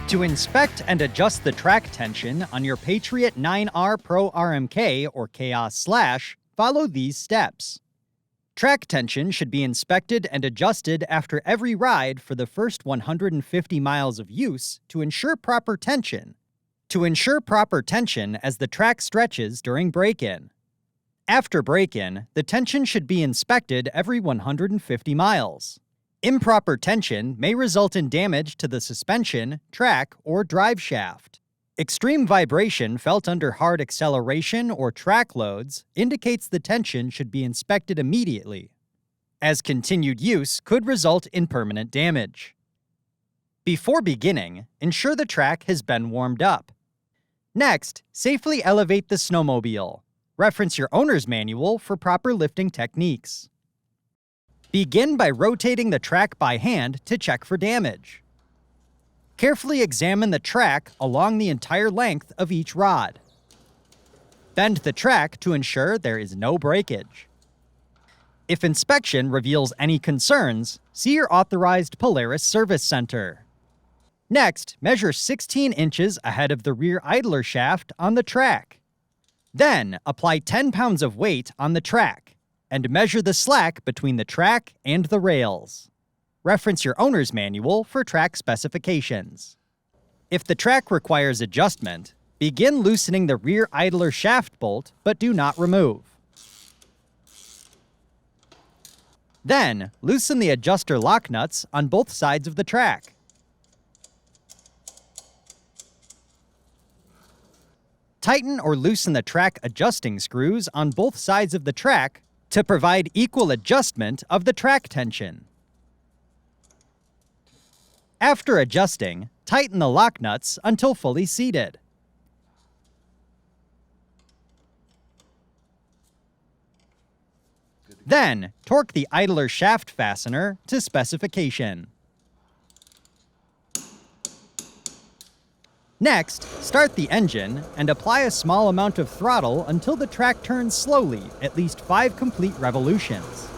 To inspect and adjust the track tension on your Patriot 9R Pro RMK or Khaos Slash, follow these steps. Track tension should be inspected and adjusted after every ride for the first 150 miles of use to ensure proper tension. To ensure proper tension as the track stretches during break-in. After break-in, the tension should be inspected every 150 miles. Improper tension may result in damage to the suspension, track, or drive shaft. Extreme vibration felt under hard acceleration or track loads indicates the tension should be inspected immediately, as continued use could result in permanent damage. Before beginning, ensure the track has been warmed up. Next, safely elevate the snowmobile. Reference your owner's manual for proper lifting techniques. Begin by rotating the track by hand to check for damage. Carefully examine the track along the entire length of each rod. Bend the track to ensure there is no breakage. If inspection reveals any concerns, see your authorized Polaris service center. Next, measure 16 inches ahead of the rear idler shaft on the track. Then, apply 10 pounds of weight on the track, and measure the slack between the track and the rails. Reference your owner's manual for track specifications. If the track requires adjustment, begin loosening the rear idler shaft bolt, but do not remove. Then, loosen the adjuster lock nuts on both sides of the track. Tighten or loosen the track adjusting screws on both sides of the track to provide equal adjustment of the track tension. After adjusting, tighten the lock nuts until fully seated. Then, torque the idler shaft fastener to specification. Next, start the engine and apply a small amount of throttle until the track turns slowly, at least 5 complete revolutions.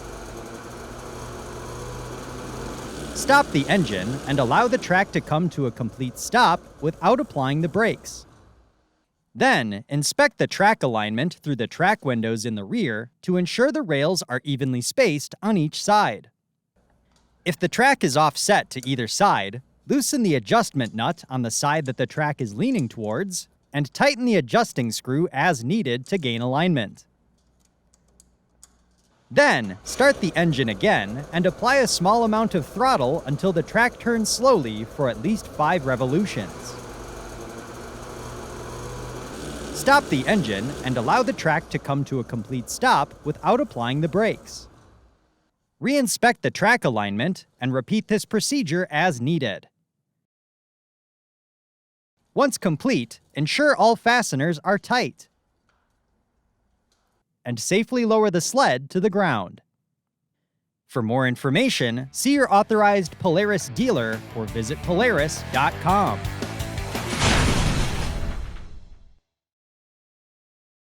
Stop the engine and allow the track to come to a complete stop without applying the brakes. Then, inspect the track alignment through the track windows in the rear to ensure the rails are evenly spaced on each side. If the track is offset to either side, loosen the adjustment nut on the side that the track is leaning towards, and tighten the adjusting screw as needed to gain alignment. Then, start the engine again and apply a small amount of throttle until the track turns slowly for at least 5 revolutions. Stop the engine and allow the track to come to a complete stop without applying the brakes. Re-inspect the track alignment and repeat this procedure as needed. Once complete, ensure all fasteners are tight. And safely lower the sled to the ground. For more information, see your authorized Polaris dealer or visit Polaris.com.